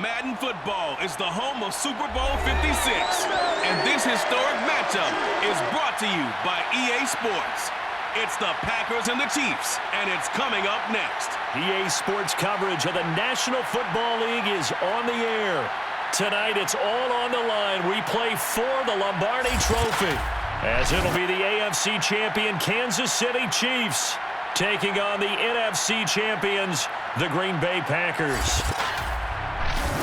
Madden football is the home of Super Bowl 56. And this historic matchup is brought to you by EA Sports. It's the Packers and the Chiefs, and it's coming up next. EA Sports coverage of the National Football League is on the air. Tonight, it's all on the line. We play for the Lombardi Trophy, as it'll be the AFC champion Kansas City Chiefs taking on the NFC champions, the Green Bay Packers.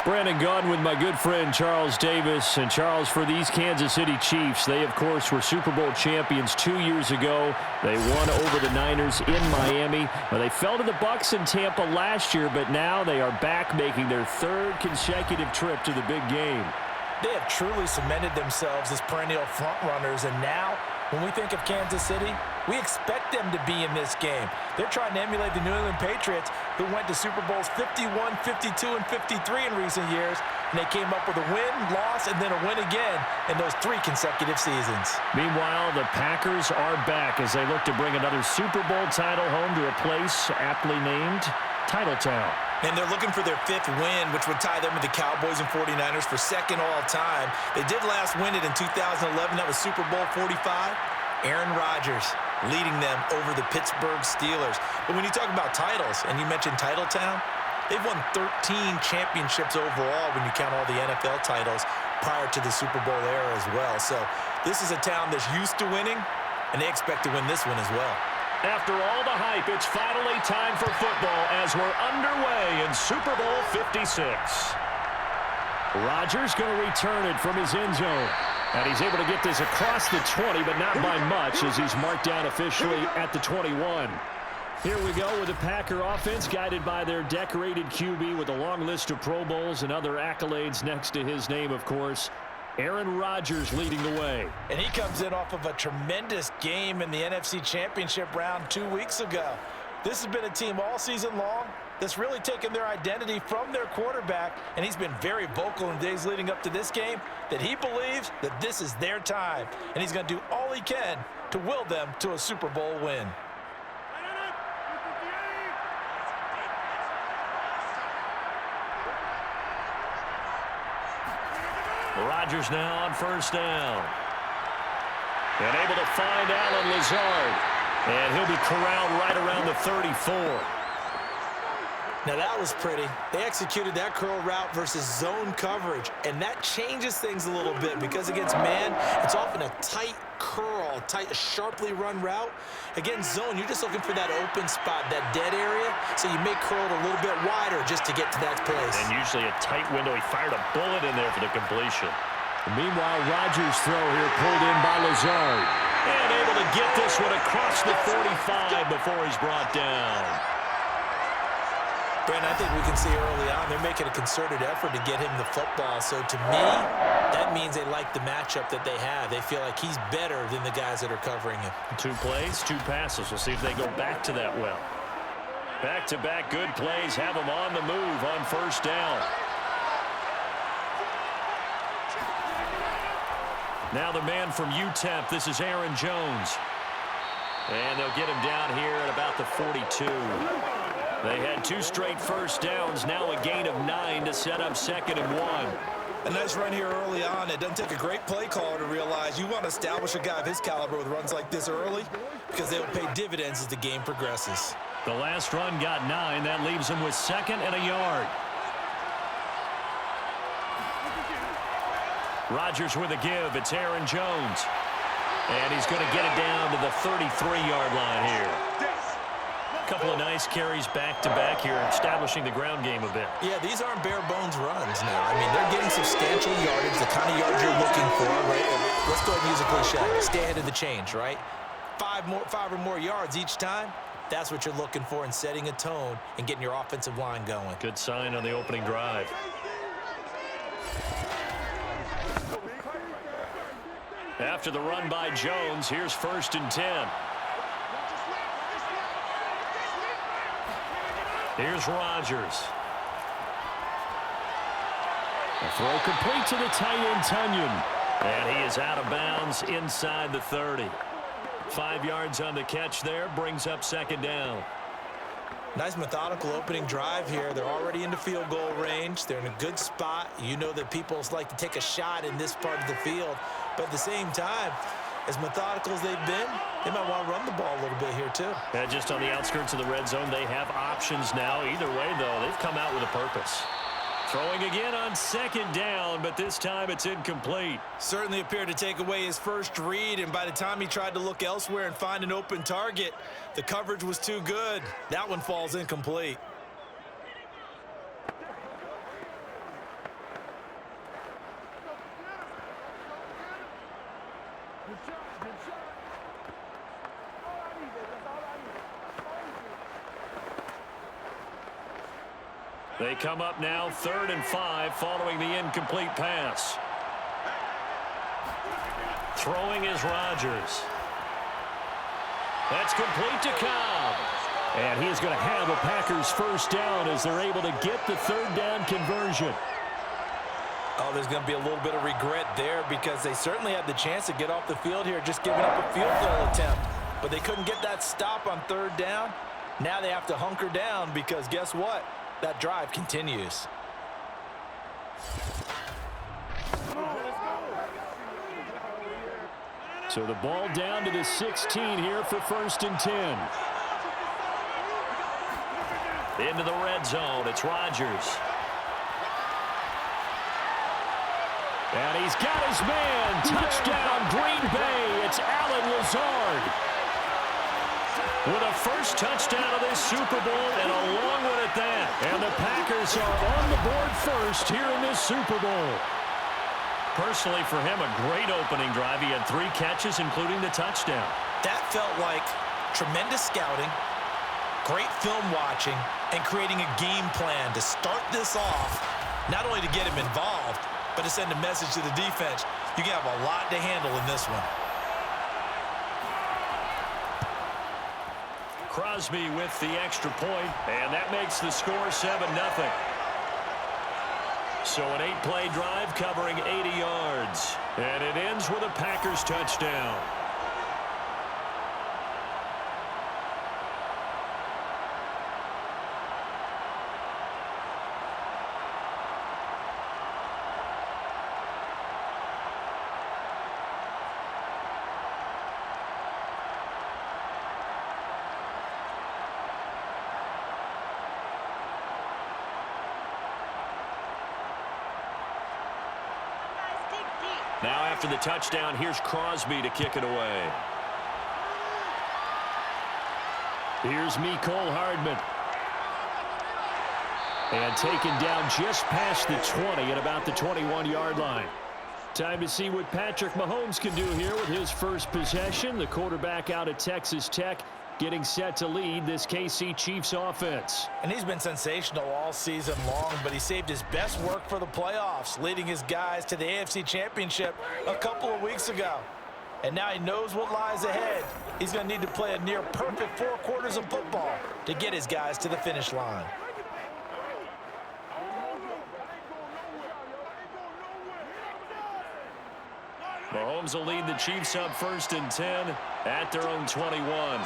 Brandon Gaudin with my good friend Charles Davis. And Charles, for these Kansas City Chiefs, they, of course, were Super Bowl champions 2 years ago. They won over the Niners in Miami. Well, they fell to the Bucs in Tampa last year, but now they are back making their third consecutive trip to the big game. They have truly cemented themselves as perennial front-runners, and now, when we think of Kansas City, we expect them to be in this game. They're trying to emulate the New England Patriots, who went to Super Bowls 51, 52, and 53 in recent years, and they came up with a win, loss, and then a win again in those 3 consecutive seasons. Meanwhile, the Packers are back as they look to bring another Super Bowl title home to a place aptly named Titletown. And they're looking for their 5th win, which would tie them with the Cowboys and 49ers for 2nd all-time. They did last win it in 2011. That was Super Bowl 45. Aaron Rodgers leading them over the Pittsburgh Steelers. But when you talk about titles, and you mentioned Titletown, they've won 13 championships overall when you count all the NFL titles prior to the Super Bowl era as well. So this is a town that's used to winning, and they expect to win this one as well. After all the hype, it's finally time for football as we're underway in Super Bowl 56. Rodgers going to return it from his end zone. And he's able to get this across the 20, but not by much, as he's marked down officially at the 21. Here we go with the Packer offense, guided by their decorated QB with a long list of Pro Bowls and other accolades next to his name, of course. Aaron Rodgers leading the way. And he comes in off of a tremendous game in the NFC Championship round 2 weeks ago. This has been a team all season long that's really taken their identity from their quarterback, and he's been very vocal in days leading up to this game that he believes that this is their time, and he's going to do all he can to will them to a Super Bowl win. Rodgers now on 1st down. And able to find Allen Lazard. And he'll be corralled right around the 34. Now that was pretty. They executed that curl route versus zone coverage, and that changes things a little bit because against man, it's often a tight curl, sharply run route. Against zone, you're just looking for that open spot, that dead area, so you may curl it a little bit wider just to get to that place. And usually a tight window. He fired a bullet in there for the completion. Meanwhile, Rodgers' throw here pulled in by Lazard. And able to get this one across the 45 before he's brought down. Brandon, I think we can see early on they're making a concerted effort to get him the football. So to me, that means they like the matchup that they have. They feel like he's better than the guys that are covering him. 2 plays, 2 passes. We'll see if they go back to that well. Back-to-back good plays have them on the move on 1st down. Now the man from UTEP, this is Aaron Jones. And they'll get him down here at about the 42. They had 2 straight 1st downs, now a gain of 9 to set up 2nd and 1. A nice run here early on. It doesn't take a great play caller to realize you want to establish a guy of his caliber with runs like this early because they will pay dividends as the game progresses. The last run got 9. That leaves him with 2nd and a yard. Rodgers with a give. It's Aaron Jones. And he's going to get it down to the 33-yard line here. A couple of nice carries back-to-back here, establishing the ground game a bit. Yeah, these aren't bare-bones runs now. I mean, they're getting substantial yardage, the kind of yards you're looking for, right? Let's go ahead and use a cliche. Stay ahead of the change, right? 5 or more yards each time. That's what you're looking for in setting a tone and getting your offensive line going. Good sign on the opening drive. After the run by Jones, here's 1st and 10. Here's Rodgers. A throw complete to the tight end, Tunyon. And he is out of bounds inside the 30. 5 yards on the catch there, brings up 2nd down. Nice methodical opening drive here. They're already into field goal range. They're in a good spot. You know that people like to take a shot in this part of the field. But at the same time, as methodical as they've been, they might want to run the ball a little bit here too. Yeah, just on the outskirts of the red zone, they have options now. Either way, though, they've come out with a purpose. Throwing again on second down, but this time it's incomplete. Certainly appeared to take away his first read, and by the time he tried to look elsewhere and find an open target, the coverage was too good. That one falls incomplete. They come up now 3rd and 5 following the incomplete pass. Throwing is Rodgers. That's complete to Cobb. And he is going to have a Packers first down as they're able to get the 3rd down conversion. Oh, there's going to be a little bit of regret there because they certainly had the chance to get off the field here just giving up a field goal attempt. But they couldn't get that stop on 3rd down. Now they have to hunker down because guess what? That drive continues. So the ball down to the 16 here for 1st and 10. Into the red zone, it's Rodgers. And he's got his man. Touchdown, Green Bay. It's Allen Lazard with a first touchdown of this Super Bowl, and a long one at that. And the Packers are on the board first here in this Super Bowl. Personally, for him, a great opening drive. He had 3 catches, including the touchdown. That felt like tremendous scouting, great film watching, and creating a game plan to start this off, not only to get him involved, but to send a message to the defense. You can have a lot to handle in this one. Crosby with the extra point, and that makes the score 7-0. So an 8-play drive covering 80 yards, and it ends with a Packers touchdown. Now after the touchdown, here's Crosby to kick it away. Here's Mecole Hardman. And taken down just past the 20 at about the 21-yard line. Time to see what Patrick Mahomes can do here with his first possession. The quarterback out of Texas Tech getting set to lead this KC Chiefs offense. And he's been sensational all season long, but he saved his best work for the playoffs, leading his guys to the AFC Championship a couple of weeks ago. And now he knows what lies ahead. He's going to need to play a near-perfect 4 quarters of football to get his guys to the finish line. Mahomes will lead the Chiefs up 1st and 10 at their own 21.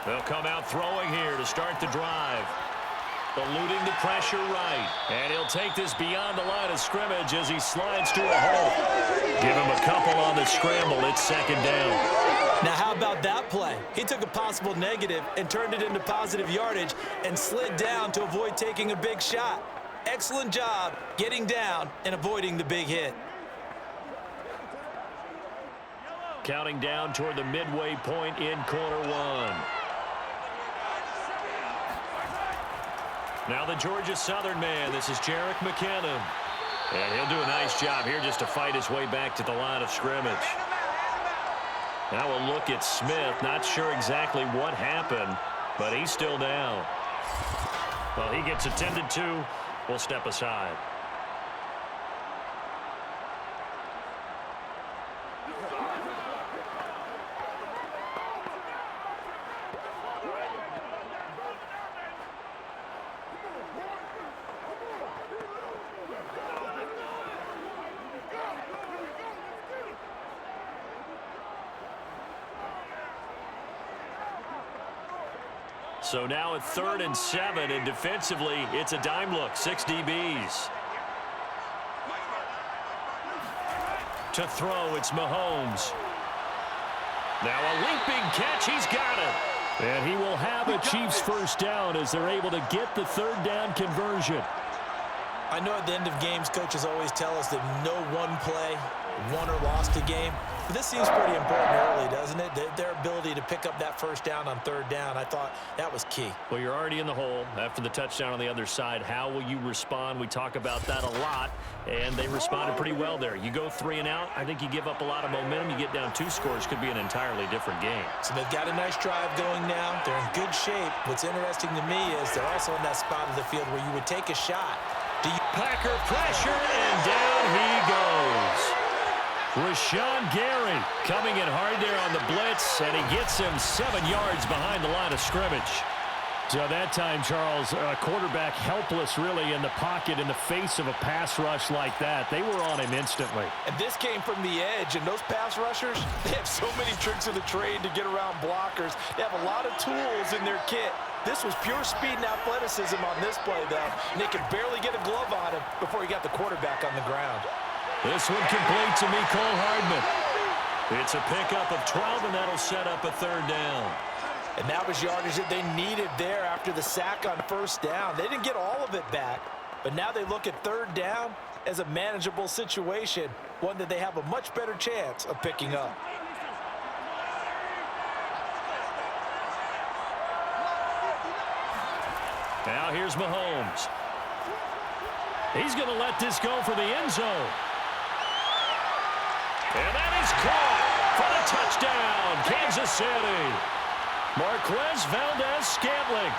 They'll come out throwing here to start the drive. Eluding the pressure right. And he'll take this beyond the line of scrimmage as he slides to a hole. Give him a couple on the scramble. It's 2nd down. Now how about that play? He took a possible negative and turned it into positive yardage and slid down to avoid taking a big shot. Excellent job getting down and avoiding the big hit. Counting down toward the midway point in quarter 1. Now the Georgia Southern man. This is Jerick McKinnon. And he'll do a nice job here just to fight his way back to the line of scrimmage. Now we'll look at Smith. Not sure exactly what happened, but he's still down. Well, he gets attended to. We'll step aside. So now at 3rd and 7, and defensively, it's a dime look, 6 DBs. To throw, it's Mahomes. Now a leaping catch, he's got it. And he will have a Chiefs first down as they're able to get the 3rd down conversion. I know at the end of games, coaches always tell us that no one play won or lost a game. But this seems pretty important early, doesn't it? Their ability to pick up that first down on 3rd down, I thought that was key. Well, you're already in the hole after the touchdown on the other side. How will you respond? We talk about that a lot, and they responded pretty well there. You go 3 and out, I think you give up a lot of momentum. You get down 2 scores, could be an entirely different game. So they've got a nice drive going now. They're in good shape. What's interesting to me is they're also in that spot of the field where you would take a shot. Packer pressure, and down he goes. Rashawn Gary coming in hard there on the blitz, and he gets him 7 yards behind the line of scrimmage. So that time, Charles, a quarterback helpless really in the pocket in the face of a pass rush like that. They were on him instantly. And this came from the edge, and those pass rushers, they have so many tricks of the trade to get around blockers. They have a lot of tools in their kit. This was pure speed and athleticism on this play, though. And they could barely get a glove on him before he got the quarterback on the ground. This one complete to Mecole Hardman. It's a pickup of 12, and that'll set up a 3rd down. And that was yardage that they needed there after the sack on 1st down. They didn't get all of it back, but now they look at 3rd down as a manageable situation, one that they have a much better chance of picking up. Now here's Mahomes. He's going to let this go for the end zone. And that is caught for the touchdown, Kansas City. Marquez Valdez-Scantling,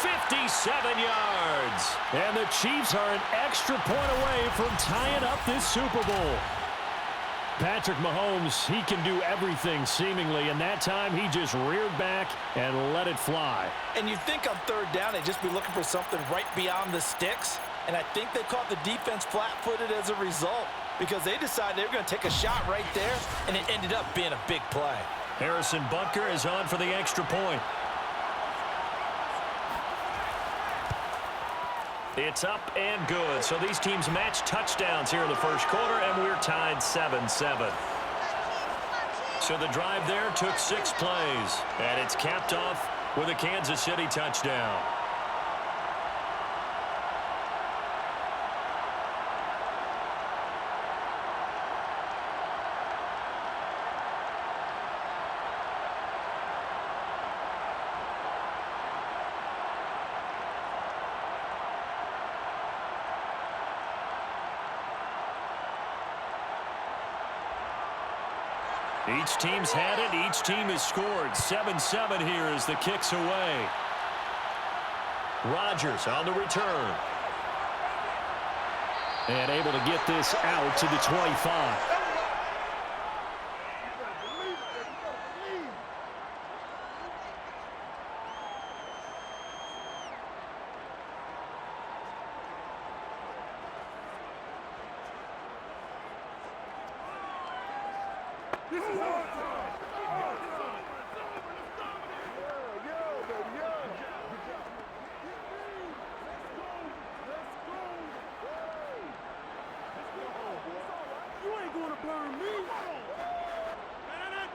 57 yards. And the Chiefs are an extra point away from tying up this Super Bowl. Patrick Mahomes, he can do everything seemingly, and that time he just reared back and let it fly. And you'd think on 3rd down they'd just be looking for something right beyond the sticks, and I think they caught the defense flat-footed as a result because they decided they were going to take a shot right there, and it ended up being a big play. Harrison Butker is on for the extra point. It's up and good. So these teams match touchdowns here in the 1st quarter, and we're tied 7-7. So the drive there took 6 plays, and it's capped off with a Kansas City touchdown. Each team's had it. Each team has scored. 7-7 here as the kick's away. Rodgers on the return. And able to get this out to the 25.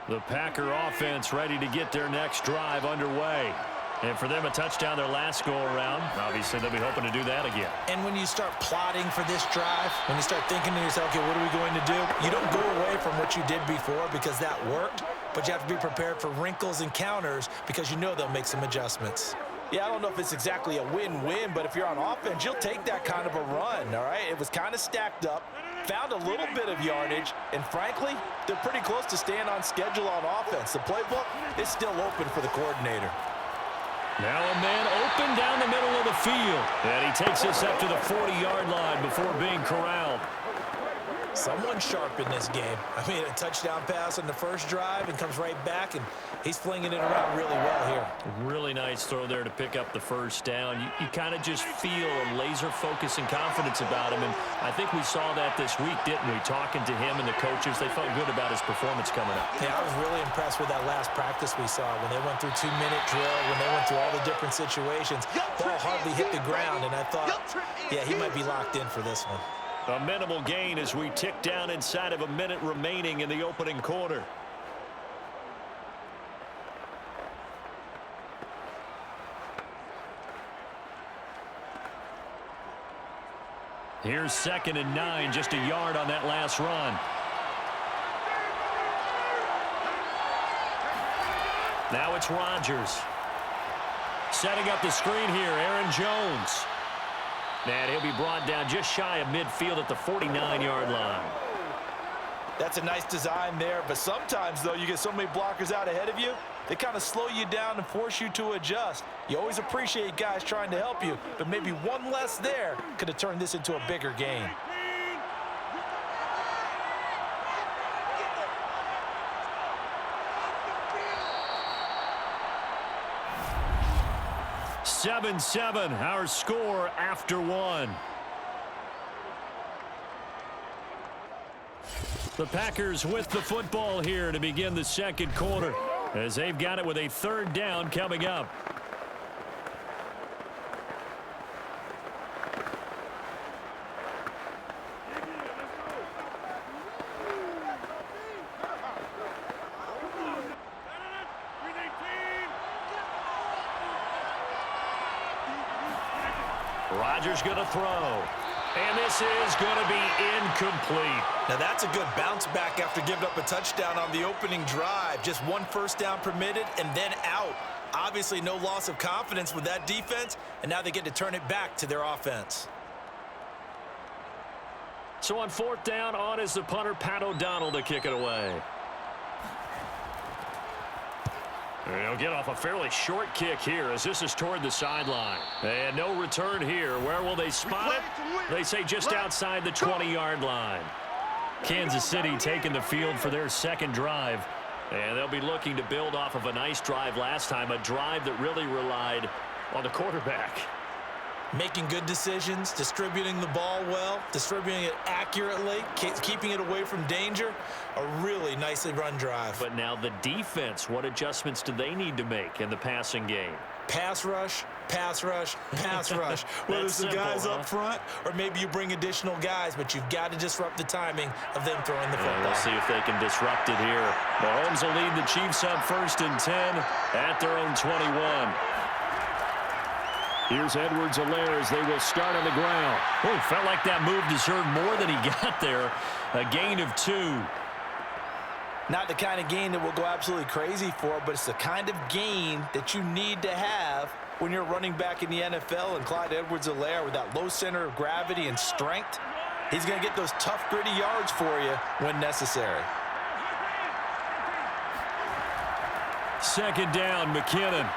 The Packer offense ready to get their next drive underway. And for them, a touchdown their last go-around. Obviously, they'll be hoping to do that again. And when you start plotting for this drive, when you start thinking to yourself, okay, what are we going to do? You don't go away from what you did before because that worked, but you have to be prepared for wrinkles and counters because you know they'll make some adjustments. Yeah, I don't know if it's exactly a win-win, but if you're on offense, you'll take that kind of a run, all right? It was kind of stacked up, found a little bit of yardage, and frankly, they're pretty close to staying on schedule on offense. The playbook is still open for the coordinator. Now a man open down the middle of the field. And he takes us up to the 40-yard line before being corralled. Someone sharp in this game. I mean, a touchdown pass on the first drive and comes right back, and he's flinging it around really well here. Really nice throw there to pick up the first down. You kind of just feel a laser focus and confidence about him, and I think we saw that this week, didn't we? Talking to him and the coaches, they felt good about his performance coming up. Yeah, I was really impressed with that last practice we saw when they went through 2-minute drill, when they went through all the different situations. Ball hardly hit the ground, and I thought, yeah, he might be locked in for this one. A minimal gain as we tick down inside of a minute remaining in the opening quarter. Here's 2nd and 9, just a yard on that last run. Now it's Rodgers. Setting up the screen here, Aaron Jones. And he'll be brought down just shy of midfield at the 49-yard line. That's a nice design there, but sometimes, though, you get so many blockers out ahead of you, they kind of slow you down and force you to adjust. You always appreciate guys trying to help you, but maybe one less there could have turned this into a bigger game. (7-7), our score after one. The Packers with the football here to begin the second quarter, as they've got it with a 3rd down coming up. Rodgers going to throw. And this is going to be incomplete. Now that's a good bounce back after giving up a touchdown on the opening drive. Just 1 first down permitted and then out. Obviously no loss of confidence with that defense, and now they get to turn it back to their offense. So on 4th down, on is the punter, Pat O'Donnell, to kick it away. He'll get off a fairly short kick here as this is toward the sideline. And no return here. Where will they spot it? They say just outside the 20-yard line. Kansas City taking the field for their 2nd drive. And they'll be looking to build off of a nice drive last time, a drive that really relied on the quarterback. Making good decisions, distributing the ball well, distributing it accurately, keeping it away from danger. A really nicely run drive. But now the defense, what adjustments do they need to make in the passing game? Pass rush, pass rush, pass rush. Whether it's the guys up front or maybe you bring additional guys, but you've got to disrupt the timing of them throwing the football. We'll see if they can disrupt it here. Mahomes will lead the Chiefs up 1st and 10 at their own 21. Here's Edwards-Helaire as they will start on the ground. Oh, felt like that move deserved more than he got there. A gain of 2. Not the kind of gain that we'll go absolutely crazy for, but it's the kind of gain that you need to have when you're running back in the NFL. And Clyde Edwards-Helaire, with that low center of gravity and strength, he's going to get those tough, gritty yards for you when necessary. 2nd down, McKinnon.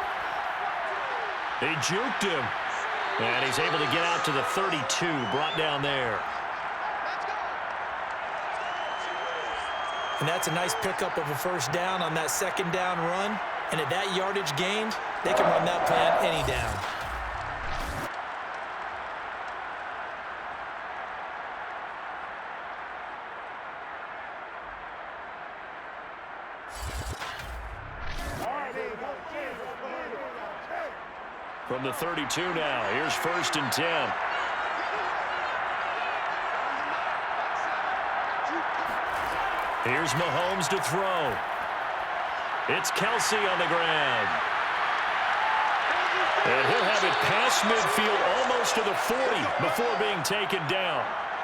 They juked him, and he's able to get out to the 32, brought down there. And that's a nice pickup of a first down on that 2nd down run. And at that yardage gained, they can run that plan any down. From the 32 now, here's 1st and 10. Here's Mahomes to throw. It's Kelsey on the ground. And he'll have it past midfield almost to the 40 before being taken down.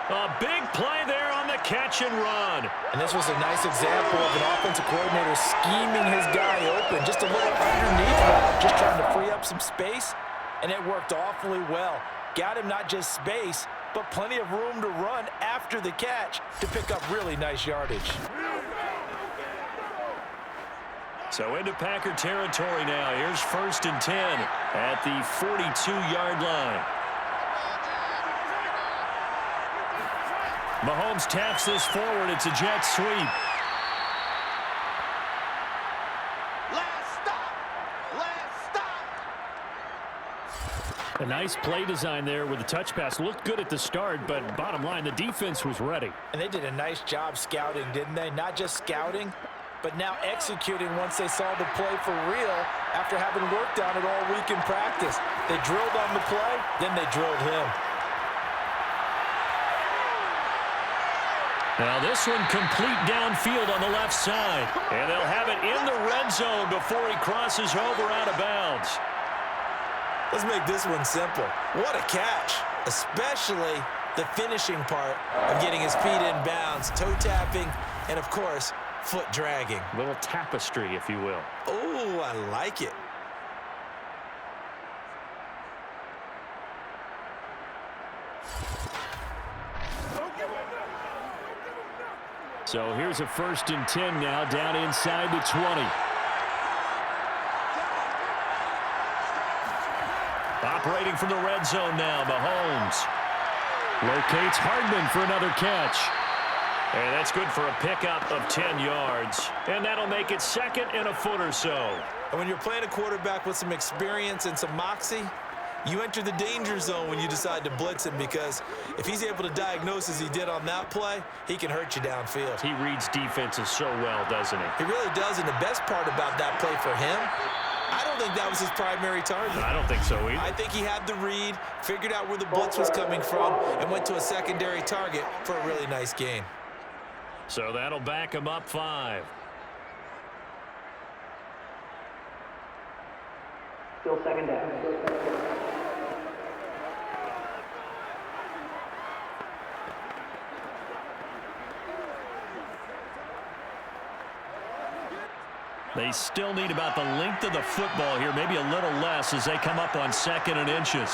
A big play there on the catch and run. And this was a nice example of an offensive coordinator scheming his guy open, just a little underneath route, just trying to free up some space, and it worked awfully well. Got him not just space, but plenty of room to run after the catch to pick up really nice yardage. So into Packer territory now. Here's 1st and 10 at the 42-yard line. Mahomes taps this forward. It's a jet sweep. A nice play design there with the touch pass. Looked good at the start, but bottom line, the defense was ready. And they did a nice job scouting, didn't they? Not just scouting, but now executing once they saw the play for real after having worked on it all week in practice. They drilled on the play, then they drilled him. Now this one complete downfield on the left side. And they'll have it in the red zone before he crosses over out of bounds. Let's make this one simple. What a catch, especially the finishing part of getting his feet in bounds, toe tapping, and of course, foot dragging. A little tapestry, if you will. Oh, I like it. So here's a 1st and 10 now, down inside the 20. Operating from the red zone now, Mahomes. Locates Hardman for another catch. And that's good for a pickup of 10 yards. And that'll make it 2nd and a foot or so. And when you're playing a quarterback with some experience and some moxie, you enter the danger zone when you decide to blitz him, because if he's able to diagnose as he did on that play, he can hurt you downfield. He reads defenses so well, doesn't he? He really does, and the best part about that play for him, I don't think that was his primary target. I don't think so either. I think he had the read, figured out where the blitz was coming from, and went to a secondary target for a really nice gain. So that'll back him up 5. Still 2nd down. They still need about the length of the football here, maybe a little less as they come up on 2nd and inches.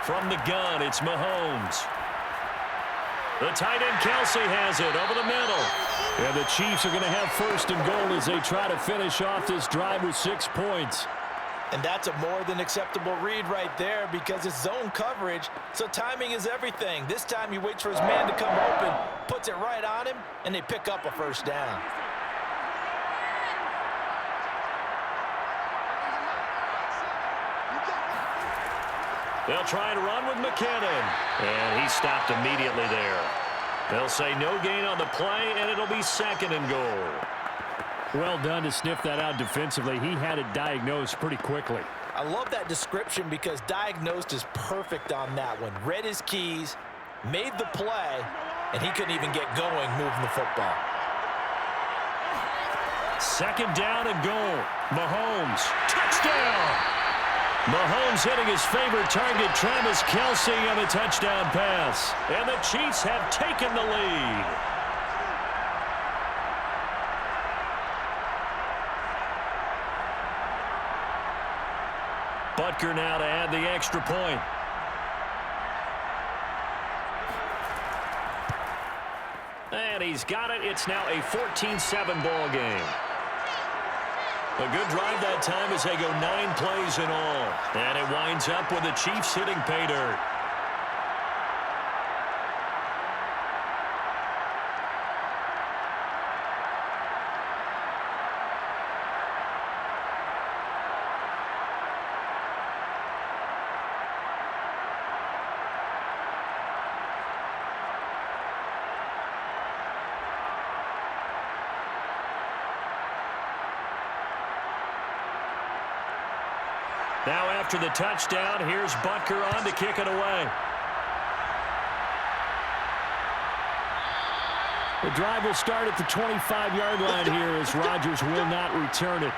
From the gun, it's Mahomes. The tight end Kelsey has it over the middle. And the Chiefs are going to have 1st and goal as they try to finish off this drive with 6 points. And that's a more than acceptable read right there, because it's zone coverage, so timing is everything. This time he waits for his man to come open, puts it right on him, and they pick up a 1st down. They'll try and run with McKinnon. And he stopped immediately there. They'll say no gain on the play, and it'll be 2nd and goal. Well done to sniff that out defensively. He had it diagnosed pretty quickly. I love that description, because diagnosed is perfect on that one. Read his keys, made the play, and he couldn't even get going moving the football. 2nd down and goal. Mahomes. Touchdown! Mahomes hitting his favorite target, Travis Kelce, on a touchdown pass. And the Chiefs have taken the lead. Butker now to add the extra point. And he's got it. It's now a 14-7 ball game. A good drive that time as they go 9 plays in all. And it winds up with the Chiefs hitting pay dirt. Now after the touchdown, here's Butker on to kick it away. The drive will start at the 25-yard line here as Rodgers will not return it.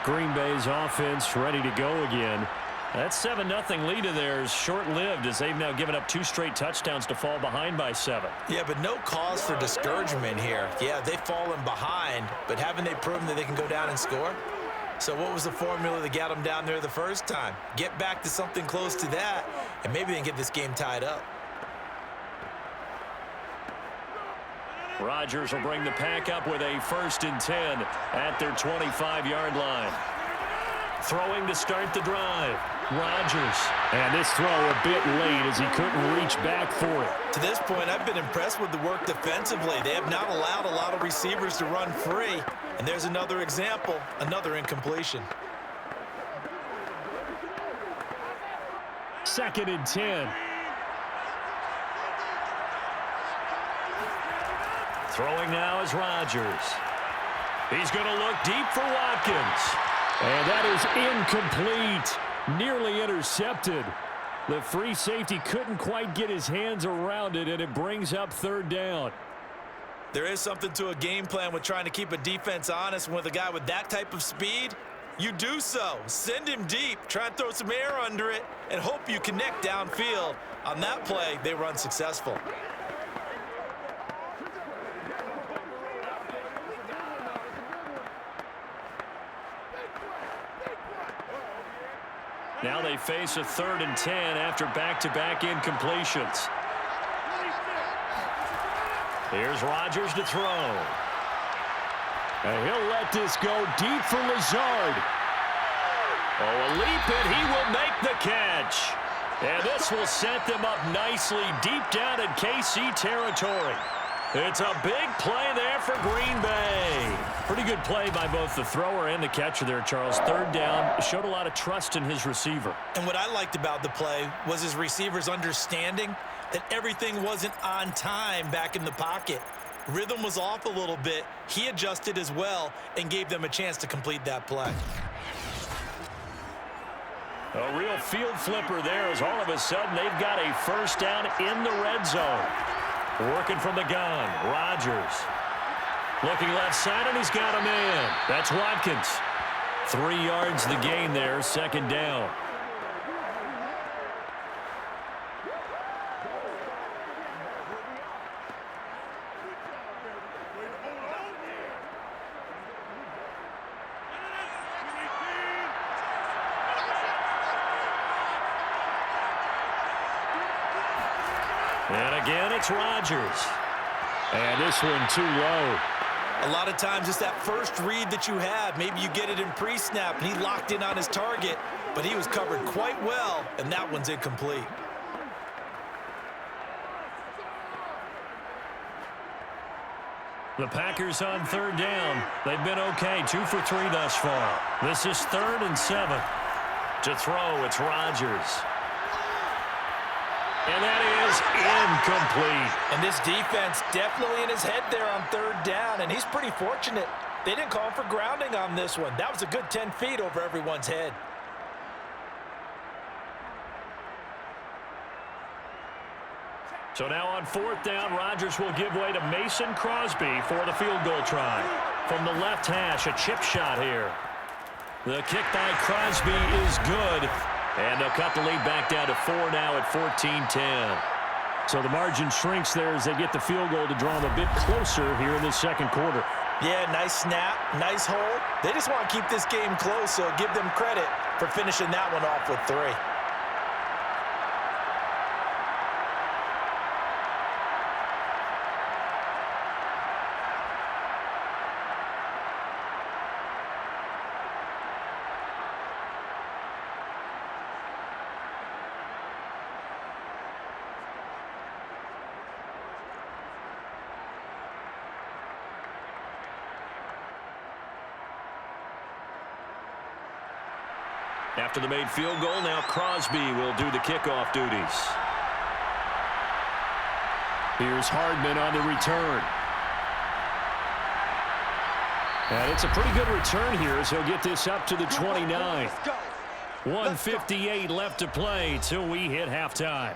Green Bay's offense ready to go again. That 7-0 lead of theirs short-lived as they've now given up 2 straight touchdowns to fall behind by 7. Yeah, but no cause for discouragement here. Yeah, they've fallen behind, but haven't they proven that they can go down and score? So what was the formula that got them down there the first time? Get back to something close to that, and maybe they can get this game tied up. Rodgers will bring the pack up with a 1st and 10 at their 25-yard line. Throwing to start the drive. Rodgers. And this throw a bit late as he couldn't reach back for it. To this point, I've been impressed with the work defensively. They have not allowed a lot of receivers to run free. And there's another example, another incompletion. 2nd and 10. Throwing now is Rodgers. He's going to look deep for Watkins. And that is incomplete. Nearly intercepted. The free safety couldn't quite get his hands around it, and it brings up 3rd down. There is something to a game plan with trying to keep a defense honest. And with a guy with that type of speed, you do so. Send him deep. Try and throw some air under it and hope you connect downfield. On that play, they were unsuccessful. Now they face a 3rd and 10 after back-to-back incompletions. Here's Rodgers to throw. And he'll let this go deep for Lazard. Oh, a leap, and he will make the catch. And this will set them up nicely deep down in KC territory. It's a big play there for Green Bay. Pretty good play by both the thrower and the catcher there, Charles. 3rd down, showed a lot of trust in his receiver. And what I liked about the play was his receiver's understanding that everything wasn't on time back in the pocket. Rhythm was off a little bit. He adjusted as well and gave them a chance to complete that play. A real field flipper there as all of a sudden they've got a 1st down in the red zone. Working from the gun, Rodgers. Looking left side, and he's got a man. That's Watkins. 3 yards the gain there, 2nd down. And again, it's Rodgers. And this one too low. A lot of times it's that first read that you have. Maybe you get it in pre-snap, and he locked in on his target, but he was covered quite well, and that one's incomplete. The Packers on 3rd down. They've been okay, 2 for 3 thus far. This is 3rd and 7. To throw, it's Rodgers. And that is incomplete. And this defense definitely in his head there on 3rd down, and he's pretty fortunate. They didn't call him for grounding on this one. That was a good 10 feet over everyone's head. So now on 4th down, Rodgers will give way to Mason Crosby for the field goal try. From the left hash, a chip shot here. The kick by Crosby is good. And they'll cut the lead back down to 4 now at 14-10. So the margin shrinks there as they get the field goal to draw them a bit closer here in this 2nd quarter. Yeah, nice snap, nice hold. They just want to keep this game close, so give them credit for finishing that one off with 3. After the made field goal, now Crosby will do the kickoff duties. Here's Hardman on the return. And it's a pretty good return here as he'll get this up to the 29. 1:58 left to play till we hit halftime.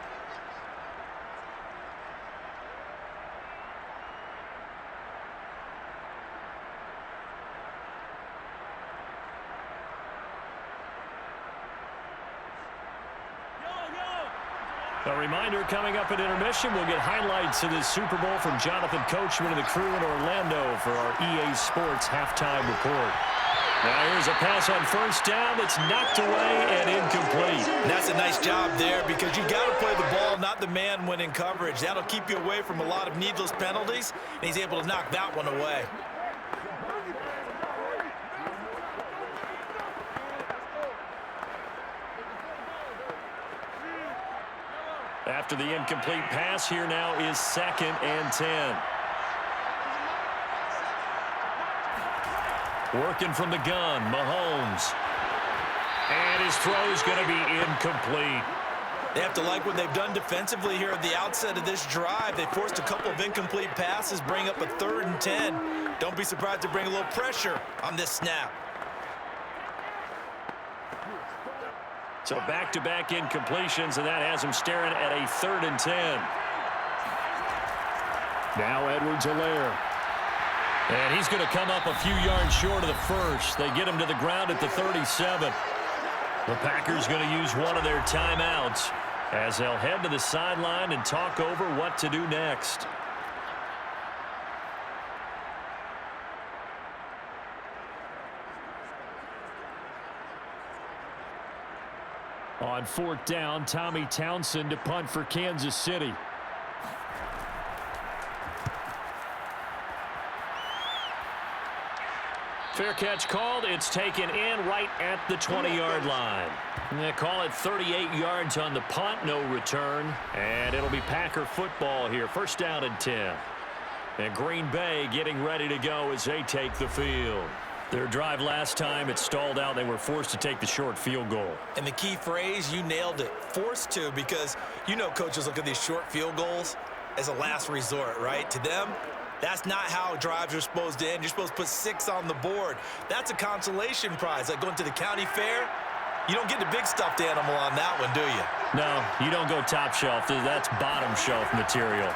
A reminder, coming up at intermission, we'll get highlights of this Super Bowl from Jonathan Coachman and the crew in Orlando for our EA Sports halftime report. Now here's a pass on 1st down that's knocked away and incomplete. And that's a nice job there because you got to play the ball, not the man when in coverage. That'll keep you away from a lot of needless penalties, and he's able to knock that one away. After the incomplete pass, here now is 2nd and 10. Working from the gun, Mahomes. And his throw is going to be incomplete. They have to like what they've done defensively here at the outset of this drive. They forced a couple of incomplete passes, bring up a 3rd and 10. Don't be surprised to bring a little pressure on this snap. So back-to-back incompletions, and that has him staring at a 3rd and 10. Now Edwards-Helaire. And he's going to come up a few yards short of the first. They get him to the ground at the 37. The Packers going to use one of their timeouts as they'll head to the sideline and talk over what to do next. On 4th down, Tommy Townsend to punt for Kansas City. Fair catch called. It's taken in right at the 20-yard line. They call it 38 yards on the punt, no return. And it'll be Packer football here. 1st down and 10. And Green Bay getting ready to go as they take the field. Their drive last time, it stalled out. They were forced to take the short field goal. And the key phrase, you nailed it, forced to, because you know coaches look at these short field goals as a last resort, right? To them, that's not how drives are supposed to end. You're supposed to put 6 on the board. That's a consolation prize. Like going to the county fair, you don't get the big stuffed animal on that one, do you? No, you don't go top shelf. That's bottom shelf material.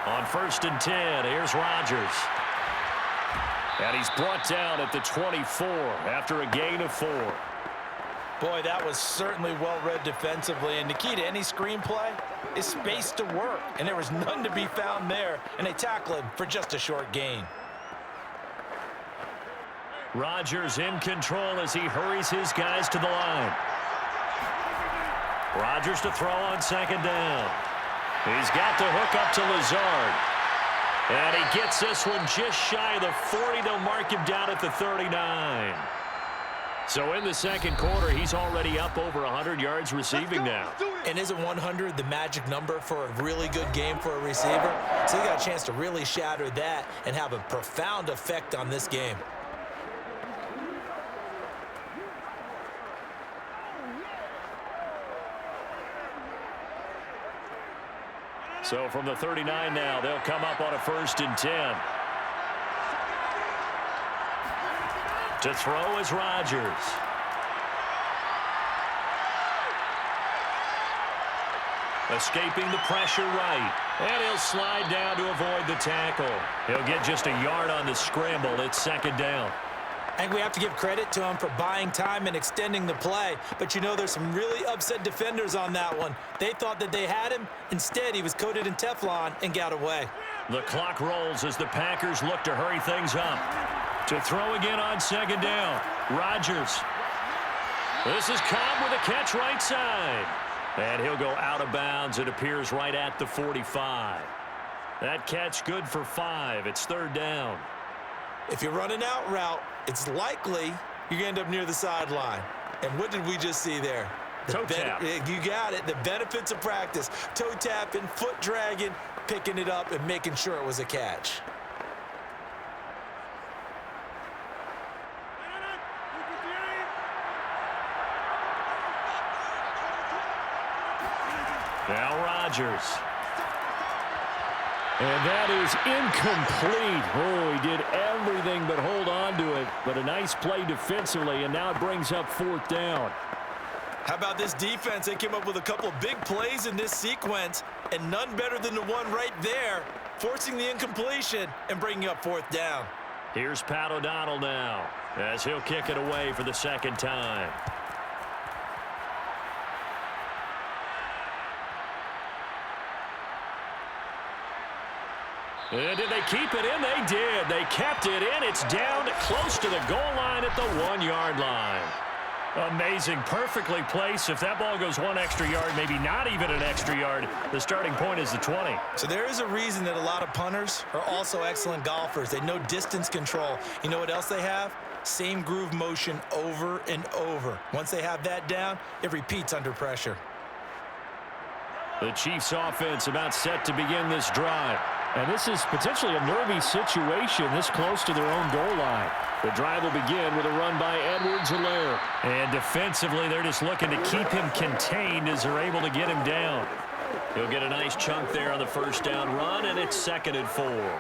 On 1st and 10, here's Rodgers. And he's brought down at the 24 after a gain of 4. Boy, that was certainly well-read defensively. And the key to any screenplay is space to work. And there was none to be found there. And they tackle him for just a short gain. Rodgers in control as he hurries his guys to the line. Rodgers to throw on 2nd down. He's got the hook up to Lazard. And he gets this one just shy of the 40. They'll mark him down at the 39. So in the 2nd quarter, he's already up over 100 yards receiving now. And isn't 100 the magic number for a really good game for a receiver? So he got a chance to really shatter that and have a profound effect on this game. So from the 39 now, they'll come up on a 1st and 10. To throw is Rodgers. Escaping the pressure right. And he'll slide down to avoid the tackle. He'll get just a yard on the scramble. It's 2nd down. I think we have to give credit to him for buying time and extending the play. But you know, there's some really upset defenders on that one. They thought that they had him. Instead, he was coated in Teflon and got away. The clock rolls as the Packers look to hurry things up. To throw again on 2nd down. Rodgers. This is Cobb with a catch right side. And he'll go out of bounds. It appears right at the 45. That catch good for 5. It's 3rd down. If you're running out route, it's likely you're going to end up near the sideline. And what did we just see there? Toe tap. You got it. The benefits of practice. Toe tapping, foot dragging, picking it up, and making sure it was a catch. Now Rodgers. And that is incomplete. Oh, he did everything but hold on to it. But a nice play defensively, and now it brings up 4th down. How about this defense? They came up with a couple of big plays in this sequence, and none better than the one right there, forcing the incompletion and bringing up 4th down. Here's Pat O'Donnell now as he'll kick it away for the 2nd time. And did they keep it in? They did. They kept it in. It's down close to the goal line at the 1-yard line. Amazing. Perfectly placed. If that ball goes 1 extra yard, maybe not even an extra yard, the starting point is the 20. So there is a reason that a lot of punters are also excellent golfers. They know distance control. You know what else they have? Same groove motion over and over. Once they have that down, it repeats under pressure. The Chiefs offense about set to begin this drive. And this is potentially a nervy situation this close to their own goal line. The drive will begin with a run by Edwards-Helaire. And defensively, they're just looking to keep him contained as they're able to get him down. He'll get a nice chunk there on the first down run, and it's 2nd and 4.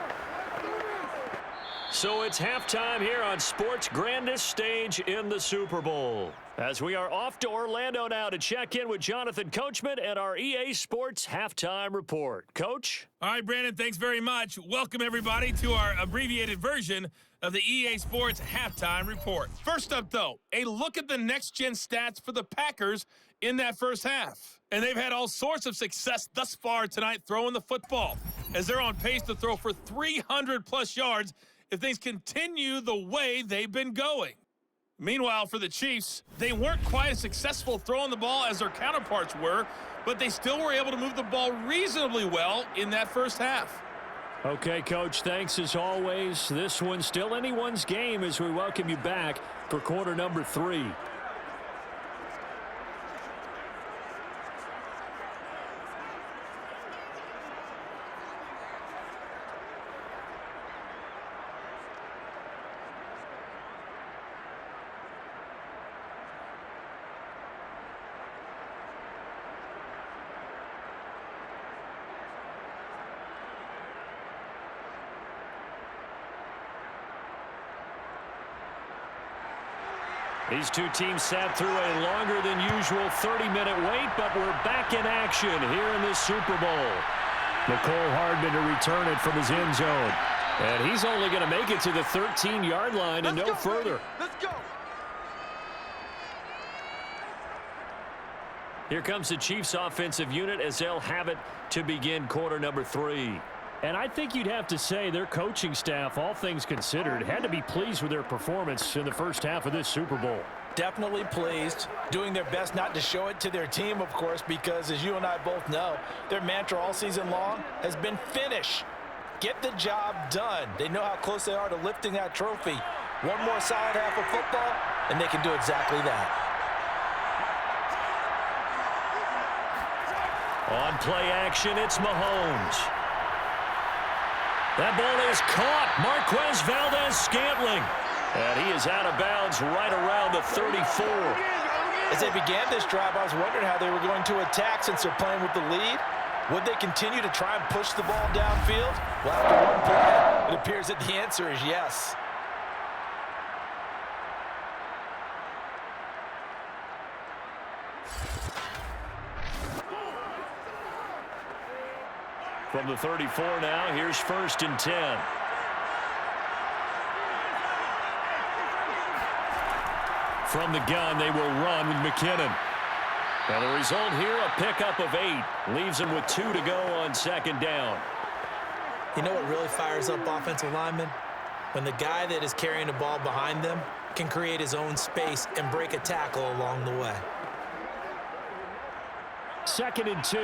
So it's halftime here on sports' grandest stage in the Super Bowl. As we are off to Orlando now to check in with Jonathan Coachman and our EA Sports Halftime Report. Coach? All right, Brandon, thanks very much. Welcome, everybody, to our abbreviated version of the EA Sports Halftime Report. First up, though, a look at the next-gen stats for the Packers in that first half. And they've had all sorts of success thus far tonight throwing the football, as they're on pace to throw for 300-plus yards if things continue the way they've been going. Meanwhile, for the Chiefs, they weren't quite as successful throwing the ball as their counterparts were, but they still were able to move the ball reasonably well in that first half. Okay, Coach, thanks as always. This one's still anyone's game as we welcome you back for quarter number 3. These two teams sat through a longer than usual 30-minute wait, but we're back in action here in this Super Bowl. Mecole Hardman to return it from his end zone. And he's only going to make it to the 13-yard line and no further. Let's go. Here comes the Chiefs offensive unit as they'll have it to begin quarter number 3. And I think you'd have to say their coaching staff, all things considered, had to be pleased with their performance in the first half of this Super Bowl. Definitely pleased, doing their best not to show it to their team, of course, because as you and I both know, their mantra all season long has been finish. Get the job done. They know how close they are to lifting that trophy. One more solid half of football, and they can do exactly that. On play action, it's Mahomes. That ball is caught. Marquez Valdez-Scantling. And he is out of bounds right around the 34. As they began this drive, I was wondering how they were going to attack since they're playing with the lead. Would they continue to try and push the ball downfield? Well, after one play, it appears that the answer is yes. From the 34 now, here's 1st and 10. From the gun, they will run with McKinnon. And the result here, a pickup of 8. Leaves them with 2 to go on 2nd down. You know what really fires up offensive linemen? When the guy that is carrying the ball behind them can create his own space and break a tackle along the way. 2nd and 2.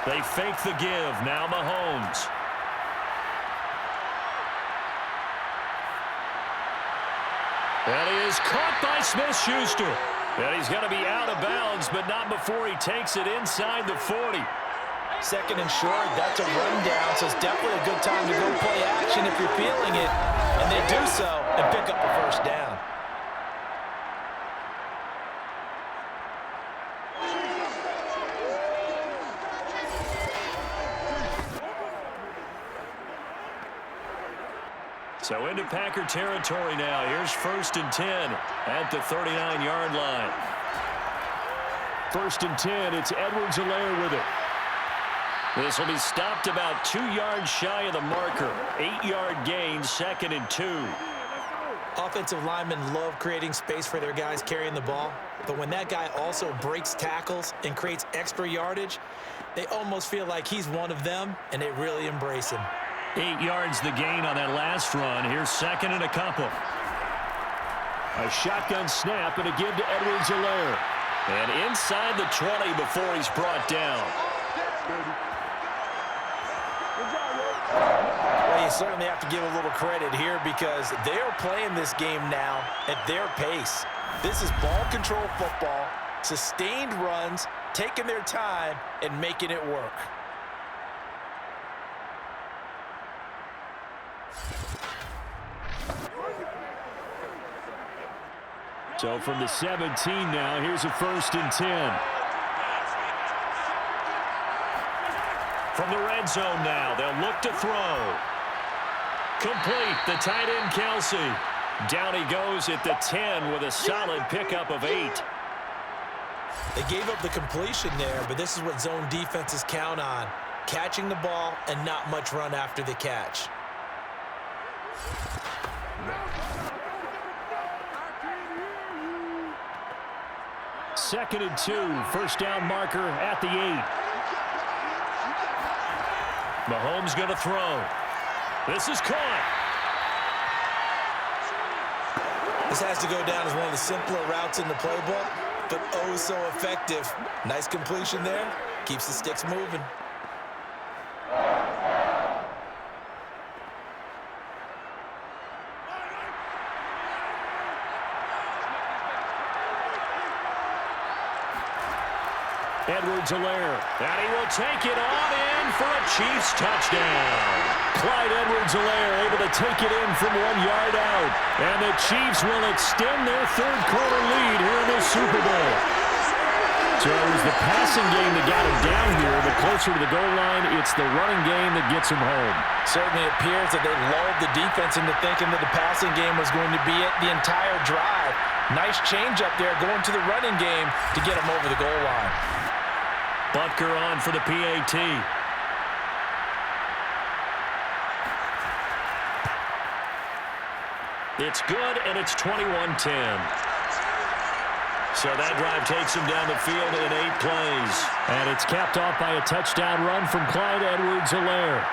They fake the give. Now Mahomes. And he is caught by Smith-Schuster. And he's going to be out of bounds, but not before he takes it inside the 40. 2nd and short, that's a rundown, so it's definitely a good time to go play action if you're feeling it. And they do so and pick up a 1st down. So into Packer territory now. Here's 1st and 10 at the 39-yard line. 1st and 10. It's Edwards-Helaire with it. This will be stopped about 2 yards shy of the marker. 8-yard gain, 2nd and 2. Offensive linemen love creating space for their guys carrying the ball, but when that guy also breaks tackles and creates extra yardage, they almost feel like he's one of them, and they really embrace him. 8 yards the gain on that last run. Here's 2nd and a couple. A shotgun snap and a give to Edwards-Helaire. And inside the 20 before he's brought down. Well, you certainly have to give a little credit here because they are playing this game now at their pace. This is ball control football, sustained runs, taking their time, and making it work. So from the 17 now, here's a 1st and 10. From the red zone now, they'll look to throw. Complete, the tight end Kelsey. Down he goes at the 10 with a solid pickup of 8. They gave up the completion there, but this is what zone defenses count on. Catching the ball and not much run after the catch. Second and 2, 1st down marker at the 8. Mahomes going to throw. This is caught. This has to go down as one of the simpler routes in the playbook, but oh so effective. Nice completion there. Keeps the sticks moving. Edwards-Helaire. And he will take it on in for a Chiefs touchdown. Clyde Edwards-Helaire able to take it in from 1 yard out. And the Chiefs will extend their 3rd quarter lead here in the Super Bowl. So it was the passing game that got him down here, but closer to the goal line, it's the running game that gets him home. Certainly appears that they lulled the defense into thinking that the passing game was going to be it the entire drive. Nice change up there going to the running game to get him over the goal line. Butker on for the PAT. It's good, and it's 21-10. So that drive takes him down the field in 8 plays. And it's capped off by a touchdown run from Clyde Edwards-Helaire.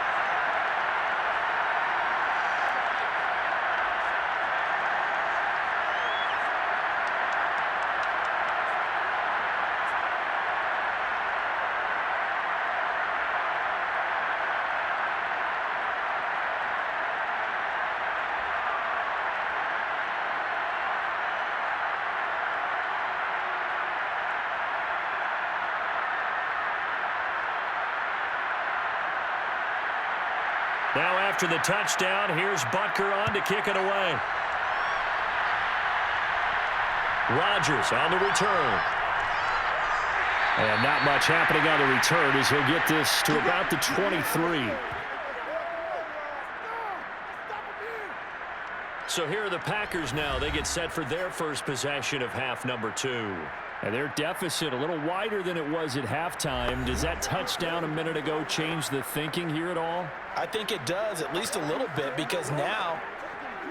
Now after the touchdown, here's Butker on to kick it away. Rodgers on the return. And not much happening on the return as he'll get this to about the 23. So here are the Packers now. They get set for their first possession of half number 2. And their deficit a little wider than it was at halftime. Does that touchdown a minute ago change the thinking here at all? I think it does, at least a little bit, because now